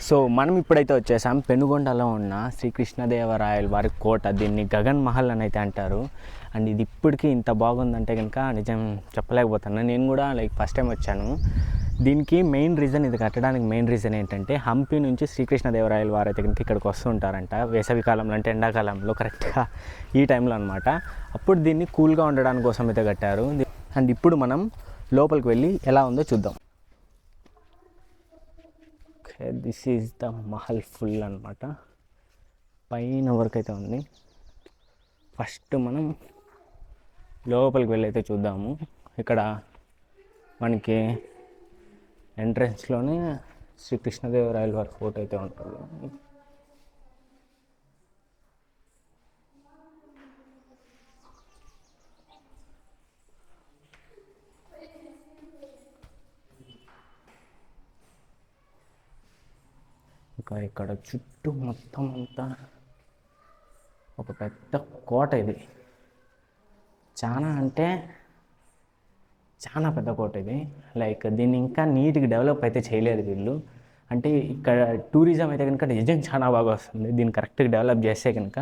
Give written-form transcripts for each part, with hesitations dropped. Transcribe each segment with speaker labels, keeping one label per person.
Speaker 1: So మనం ఇప్పుడైతే వచ్చేసాం పెనుగొండలో ఉన్న శ్రీకృష్ణదేవరాయల వారి కోట. దీన్ని గగన్ మహల్ అని అయితే అంటారు. అండ్ ఇది ఇప్పటికీ ఇంత బాగుందంటే కనుక నిజం చెప్పలేకపోతున్నాను. నేను కూడా ఫస్ట్ టైం వచ్చాను. దీనికి మెయిన్ రీజన్, ఇది కట్టడానికి మెయిన్ రీజన్ ఏంటంటే హంపి నుంచి శ్రీకృష్ణదేవరాయల వారు అయితే కనుక ఇక్కడికి వస్తుంటారంట. వేసవి కాలంలో అంటే ఎండాకాలంలో కరెక్ట్గా ఈ టైంలో అనమాట. అప్పుడు దీన్ని కూల్గా ఉండడానికి కోసం అయితే కట్టారు. అండ్ ఇప్పుడు మనం లోపలికి వెళ్ళి ఎలా ఉందో చూద్దాం. This is the Mahal full అనమాట. పైన వరకు అయితే ఉంది. ఫస్ట్ మనం లోపలికి వెళ్ళి అయితే చూద్దాము. ఇక్కడ మనకి ఎంట్రన్స్లోనే శ్రీకృష్ణదేవరాయల వారి ఫోటో అయితే ఉంటుంది. ఇంకా ఇక్కడ చుట్టూ మొత్తం అంతా ఒక పెద్ద కోట. ఇది చాలా అంటే చాలా పెద్ద కోట ఇది. దీన్ని ఇంకా నీట్గా డెవలప్ అయితే చేయలేదు వీళ్ళు. అంటే ఇక్కడ టూరిజం అయితే కనుక నిజం చాలా బాగా వస్తుంది దీన్ని కరెక్ట్గా డెవలప్ చేస్తే కనుక.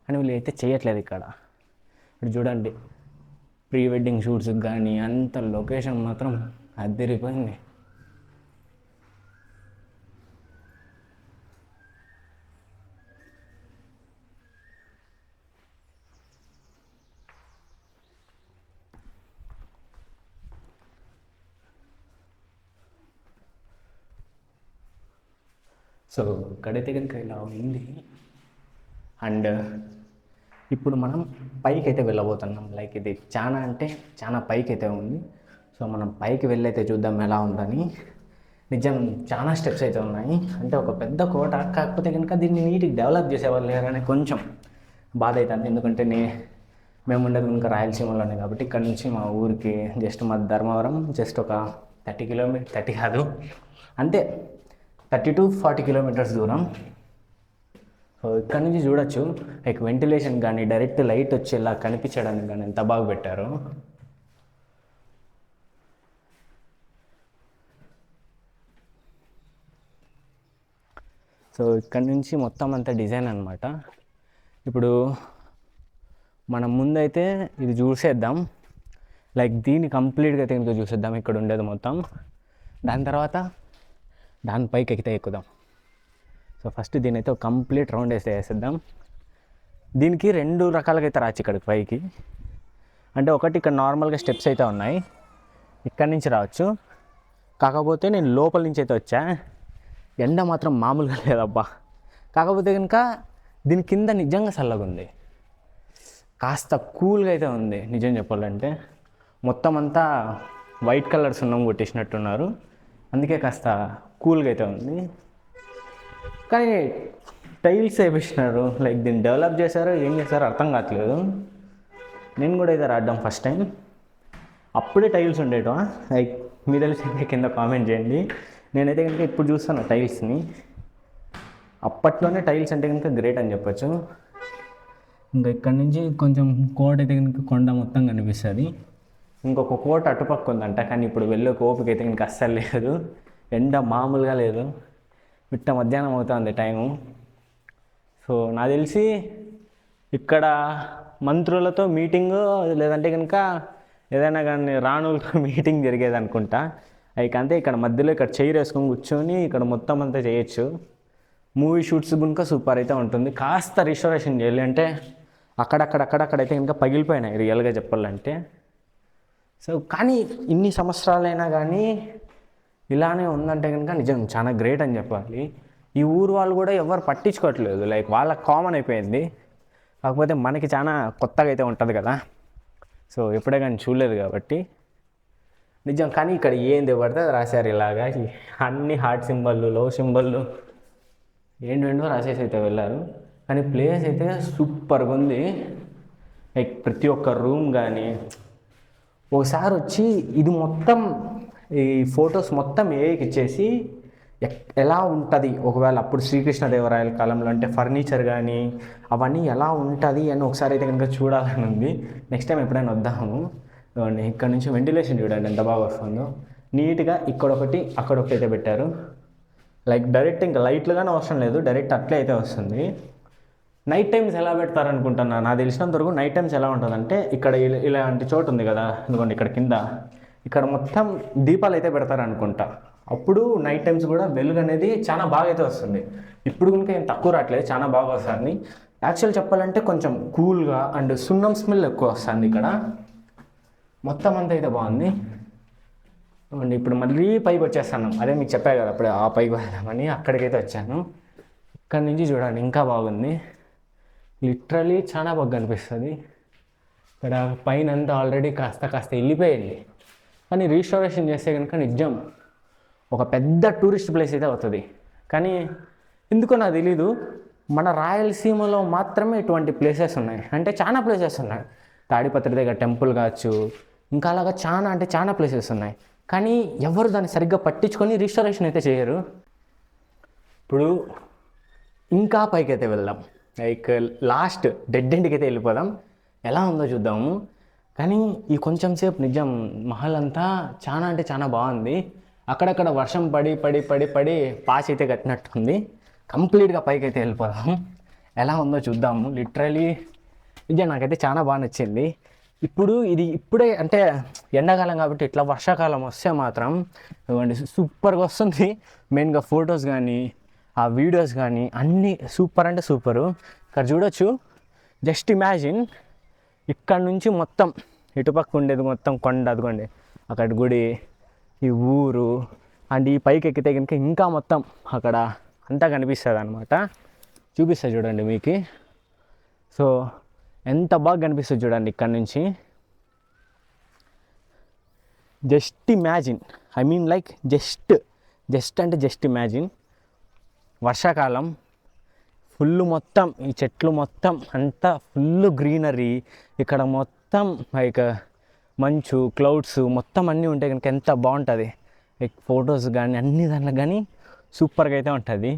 Speaker 1: కానీ వీళ్ళు అయితే చేయట్లేదు ఇక్కడ. ఇప్పుడు చూడండి, ప్రీ వెడ్డింగ్ షూట్స్కి కానీ అంత లొకేషన్ మాత్రం అదిరిపోయింది. సో ఇక్కడైతే కనుక ఇలా ఉంది. అండ్ ఇప్పుడు మనం పైకి అయితే వెళ్ళబోతున్నాం. ఇది చాలా అంటే చాలా పైకి అయితే ఉంది. సో మనం పైకి వెళ్ళైతే చూద్దాం ఎలా ఉందని. నిజం చాలా స్టెప్స్ అయితే ఉన్నాయి. అంటే ఒక పెద్ద కోట, కాకపోతే కనుక దీన్ని నీట్గా డెవలప్ చేసేవాళ్ళు లేరని కొంచెం బాధ అవుతుంది. ఎందుకంటే మేము ఉండేది కనుక రాయలసీమలోనే కాబట్టి ఇక్కడ నుంచి మా ఊరికి జస్ట్ మా ధర్మవరం జస్ట్ ఒక 30 కిలోమీటర్, 30 కాదు అంతే 30 to 40 కిలోమీటర్స్ దూరం. సో ఇక్కడ నుంచి చూడొచ్చు వెంటిలేషన్ కానీ డైరెక్ట్ లైట్ వచ్చేలా కనిపించడానికి కానీ ఎంత బాగా పెట్టారు. సో ఇక్కడ నుంచి మొత్తం అంతా డిజైన్ అనమాట. ఇప్పుడు మనం ముందైతే ఇది చూసేద్దాం. దీన్ని కంప్లీట్గా తిరిగి చూసేద్దాం ఇక్కడ ఉండేది మొత్తం. దాని తర్వాత దానిపైకి ఎక్కితే ఎక్కుదాం. సో ఫస్ట్ దీని అయితే ఒక కంప్లీట్ రౌండ్ వేసేద్దాం. దీనికి 2 రకాలుగా అయితే రావచ్చు ఇక్కడికి పైకి. అంటే ఒకటి ఇక్కడ నార్మల్గా స్టెప్స్ అయితే ఉన్నాయి, ఇక్కడి నుంచి రావచ్చు. కాకపోతే నేను లోపల నుంచి అయితే వచ్చా. ఎండ మాత్రం మామూలుగా లేదబ్బా. కాకపోతే కనుక దీని కింద నిజంగా చల్లగా ఉంది, కాస్త కూల్గా అయితే ఉంది. నిజం చెప్పాలంటే మొత్తం అంతా వైట్ కలర్ సున్నం కొట్టేసినట్టున్నారు, అందుకే కాస్త కూల్గా అయితే ఉంది. కానీ టైల్స్ వేపించినారు, దీన్ని డెవలప్ చేశారో ఏం చేశారో అర్థం కావట్లేదు. నేను కూడా అయితే రావడం ఫస్ట్ టైం. అప్పుడే టైల్స్ ఉండేటం మీ తెలిసి కింద కామెంట్ చేయండి. నేనైతే కనుక ఇప్పుడు చూస్తాను టైల్స్ని. అప్పట్లోనే టైల్స్ అంటే కనుక గ్రేట్ అని చెప్పచ్చు. ఇంకా ఇక్కడ నుంచి కొంచెం కోట అయితే కనుక కొండ మొత్తం కనిపిస్తుంది. ఇంకొక కోట అటుపక్క ఉందంట, కానీ ఇప్పుడు వెళ్ళే ఓపిక అయితే కనుక అస్సలు లేదు. ఎండ మామూలుగా లేదు, మిట్ట మధ్యాహ్నం అవుతుంది టైము. సో నాకు తెలిసి ఇక్కడ మంత్రులతో మీటింగు, లేదంటే కనుక ఏదైనా కానీ రాణులతో మీటింగ్ జరిగేది అనుకుంటా. అంతే ఇక్కడ మధ్యలో ఇక్కడ చైర్ వేసుకొని కూర్చొని ఇక్కడ మొత్తం అంతా చేయొచ్చు. మూవీ షూట్స్ కనుక సూపర్ అయితే ఉంటుంది. కాస్త రిస్టోరేషన్ చేయాలి, అంటే అక్కడక్కడైతే కనుక పగిలిపోయినాయి రియల్గా చెప్పాలంటే. సో కానీ ఇన్ని సంవత్సరాలైనా కానీ ఇలానే ఉందంటే కనుక నిజం చాలా గ్రేట్ అని చెప్పాలి. ఈ ఊరు వాళ్ళు కూడా ఎవరు పట్టించుకోవట్లేదు, వాళ్ళకి కామన్ అయిపోయింది. కాకపోతే మనకి చాలా కొత్తగా అయితే ఉంటుంది కదా. సో ఎప్పుడే కానీ చూడలేదు కాబట్టి నిజం. కానీ ఇక్కడ ఏంది పడితే అది రాశారు ఇలాగా, అన్ని హార్ట్ సింబళ్ళు, లవ్ సింబళ్ళు ఏంటో రాసేసి అయితే వెళ్ళారు. కానీ ప్లేస్ అయితే సూపర్గా ఉంది. ప్రతి ఒక్క రూమ్ కానీ ఒకసారి వచ్చి ఇది మొత్తం ఈ ఫొటోస్ మొత్తం ఏఐకి ఇచ్చేసి ఎలా ఉంటుంది ఒకవేళ అప్పుడు శ్రీకృష్ణదేవరాయల కాలంలో అంటే ఫర్నిచర్ కానీ అవన్నీ ఎలా ఉంటుంది అని ఒకసారి అయితే కనుక చూడాలని ఉంది. నెక్స్ట్ టైం ఎప్పుడైనా వద్దాము. ఇక్కడ నుంచి వెంటిలేషన్ చూడండి ఎంత బాగా వస్తుందో. నీట్గా ఇక్కడొకటి అక్కడొకటి అయితే పెట్టారు. లైక్ డైరెక్ట్ ఇంకా లైట్లుగానే అవసరం లేదు, డైరెక్ట్ అట్లే అయితే వస్తుంది. నైట్ టైమ్స్ ఎలా పెడతారనుకుంటున్నా, నాకు తెలిసినంత వరకు నైట్ టైమ్స్ ఎలా ఉంటుందంటే ఇక్కడ ఇలాంటి చోటు ఉంది కదా, ఎందుకంటే ఇక్కడ కింద ఇక్కడ మొత్తం దీపాలు అయితే పెడతారనుకుంటా. అప్పుడు నైట్ టైమ్స్ కూడా వెలుగు అనేది చాలా బాగా అయితే వస్తుంది. ఇప్పుడు కనుక ఏం తక్కువ రావట్లేదు, చాలా బాగా వస్తుంది. యాక్చువల్ చెప్పాలంటే కొంచెం కూల్గా అండ్ సున్నం స్మెల్ ఎక్కువ వస్తుంది ఇక్కడ. మొత్తం అంతా అయితే బాగుంది. అండ్ ఇప్పుడు మళ్ళీ పైకి వచ్చేస్తాను, అదే మీకు చెప్పాను కదా అప్పుడే ఆ పైకి వెళ్దామని, అక్కడికైతే వచ్చాను. ఇక్కడ నుంచి చూడండి ఇంకా బాగుంది, లిటరలీ చాలా బాగా కనిపిస్తుంది. ఇక్కడ పైన అంతా ఆల్రెడీ కాస్త వెళ్ళిపోయింది, కానీ రీస్టోరేషన్ చేస్తే కనుక నిజం ఒక పెద్ద టూరిస్ట్ ప్లేస్ అయితే అవుతుంది. కానీ ఎందుకో నాకు తెలీదు, మన రాయలసీమలో మాత్రమే ఇటువంటి ప్లేసెస్ ఉన్నాయి. అంటే చాలా ప్లేసెస్ ఉన్నాయి, తాడిపత్రి దగ్గర టెంపుల్ కావచ్చు, ఇంకా అలాగా చాలా ప్లేసెస్ ఉన్నాయి. కానీ ఎవరు దాన్ని సరిగ్గా పట్టించుకొని రీస్టోరేషన్ అయితే చేయరు. ఇప్పుడు ఇంకా పైకి అయితే వెళ్దాం, లైక్ లాస్ట్ డెడ్ ఎండ్కి అయితే వెళ్ళిపోదాం, ఎలా ఉందో చూద్దాము. కానీ ఈ కొంచెం సేపు నిజం మహల్ అంతా చాలా బాగుంది. అక్కడక్కడ వర్షం పడి పాచి అయితే కట్టినట్టుంది. కంప్లీట్గా పైకి అయితే వెళ్ళిపోదాం, ఎలా ఉందో చూద్దాము. లిటరలీ నిజం నాకైతే చాలా బాగా నచ్చింది. ఇప్పుడే అంటే ఎండాకాలం కాబట్టి ఇట్లా వర్షాకాలం వస్తే మాత్రం సూపర్గా వస్తుంది. మెయిన్గా ఫొటోస్ కానీ ఆ వీడియోస్ కానీ అన్నీ సూపర్ అంటే సూపరు. ఇక్కడ చూడొచ్చు, జస్ట్ ఇమాజిన్ ఇక్కడ నుంచి మొత్తం ఇటుపక్క ఉండేది మొత్తం కొండ, అదిగోండి అక్కడ గుడి, ఈ ఊరు, అండ్ ఈ పైకి ఎక్కితే కనుక ఇంకా మొత్తం అక్కడ అంతా కనిపిస్తుంది అనమాట. చూపిస్తా చూడండి మీకు. సో ఎంత బాగా కనిపిస్తుంది చూడండి ఇక్కడ నుంచి. Just imagine, I mean like just imagine వర్షాకాలం ఫుల్ మొత్తం ఈ చెట్లు మొత్తం అంతా ఫుల్ గ్రీనరీ, ఇక్కడ మొత్తం లైక్ మంచు, క్లౌడ్స్ మొత్తం అన్నీ ఉంటాయి కనుక ఎంత బాగుంటుంది. లైక్ ఫొటోస్ కానీ అన్ని దాంట్లో కానీ సూపర్గా అయితే ఉంటుంది.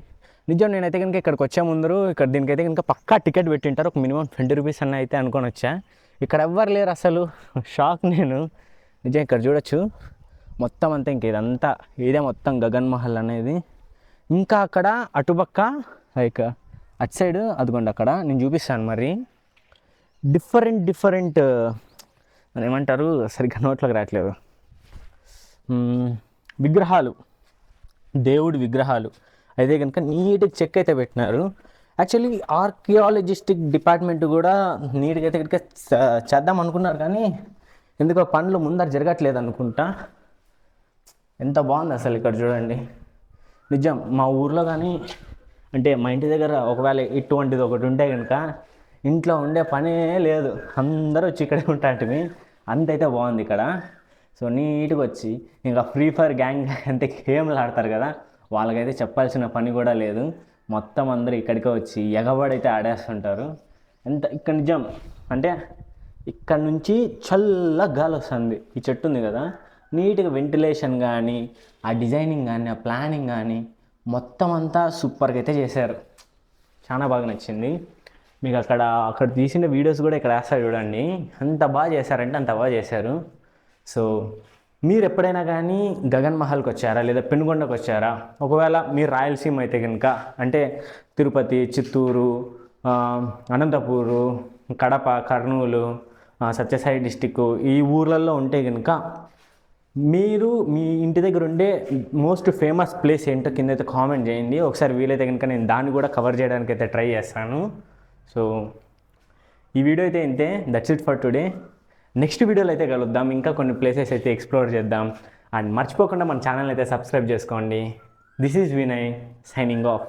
Speaker 1: నిజం నేనైతే కనుక ఇక్కడికి వచ్చే ముందరు ఇక్కడ దీనికైతే కనుక పక్కా టికెట్ పెట్టింటారు, ఒక మినిమం 20 రూపీస్ అన్న అయితే అనుకొని వచ్చా. ఇక్కడ ఎవ్వరు లేరు అసలు, షాక్ నేను. నిజం ఇక్కడ చూడొచ్చు మొత్తం అంతా, ఇంక ఇదంతా ఇదే మొత్తం గగన్ మహల్ అనేది. ఇంకా అక్కడ అటుపక్క లైక్ అటు సైడ్ అదిగోండి అక్కడ నేను చూపిస్తాను. మరి డిఫరెంట్ ఏమంటారు సరిగ్గా నోట్లోకి రావట్లేదు, విగ్రహాలు, దేవుడి విగ్రహాలు అయితే కనుక నీట్గా చెక్ అయితే పెట్టినారు. యాక్చువల్లీ ఆర్కియాలజిస్టిక్ డిపార్ట్మెంట్ కూడా నీట్గా అయితే కనుక చేద్దాం అనుకున్నారు, కానీ ఎందుకో పనులు ముందర జరగట్లేదు అనుకుంటా. ఎంత బాగుంది అసలు ఇక్కడ చూడండి. నిజం మా ఊర్లో కానీ అంటే మా ఇంటి దగ్గర ఒకవేళ ఇటువంటిది ఒకటి ఉంటే కనుక ఇంట్లో ఉండే పనే లేదు, అందరూ వచ్చి ఇక్కడే ఉంటాంటివి, అంతైతే బాగుంది ఇక్కడ. సో నీట్గా వచ్చి ఇంకా ఫ్రీ ఫైర్ గ్యాంగ్ అంటే గేమ్లు ఆడతారు కదా, వాళ్ళకైతే చెప్పాల్సిన పని కూడా లేదు, మొత్తం అందరూ ఇక్కడికే వచ్చి ఎగబడైతే ఆడేస్తుంటారు. ఇక్కడ నిజం అంటే ఇక్కడ నుంచి చల్లగా గాలి వస్తుంది. ఈ చెట్టు ఉంది కదా, నీట్గా వెంటిలేషన్ కానీ ఆ డిజైనింగ్ కానీ ఆ ప్లానింగ్ కానీ మొత్తం అంతా సూపర్గా అయితే చేశారు, చాలా బాగా నచ్చింది. మీకు అక్కడ తీసిన వీడియోస్ కూడా ఇక్కడ వేస్తారు చూడండి, అంత బాగా చేశారంటే అంత బాగా చేశారు. సో మీరు ఎప్పుడైనా కానీ గగన్ మహల్కి వచ్చారా లేదా పెనుగొండకు వచ్చారా? ఒకవేళ మీరు రాయలసీమ అయితే కనుక అంటే తిరుపతి, చిత్తూరు, అనంతపూరు, కడప, కర్నూలు, సత్యసాయి డిస్టిక్ ఈ ఊర్లలో ఉంటే కనుక మీరు మీ ఇంటి దగ్గర ఉండే మోస్ట్ ఫేమస్ ప్లేస్ ఏంటో కింద అయితే కామెంట్ చేయండి. ఒకసారి వీలైతే కనుక నేను దాన్ని కూడా కవర్ చేయడానికి అయితే ట్రై చేస్తాను. సో ఈ వీడియో అయితే ఇంతే, that's it for today. Next వీడియోలో అయితే కలుద్దాం, ఇంకా కొన్ని ప్లేసెస్ అయితే ఎక్స్ప్లోర్ చేద్దాం. అండ్ మర్చిపోకుండా మన ఛానల్ అయితే సబ్స్క్రైబ్ చేసుకోండి. This is Vinay signing off.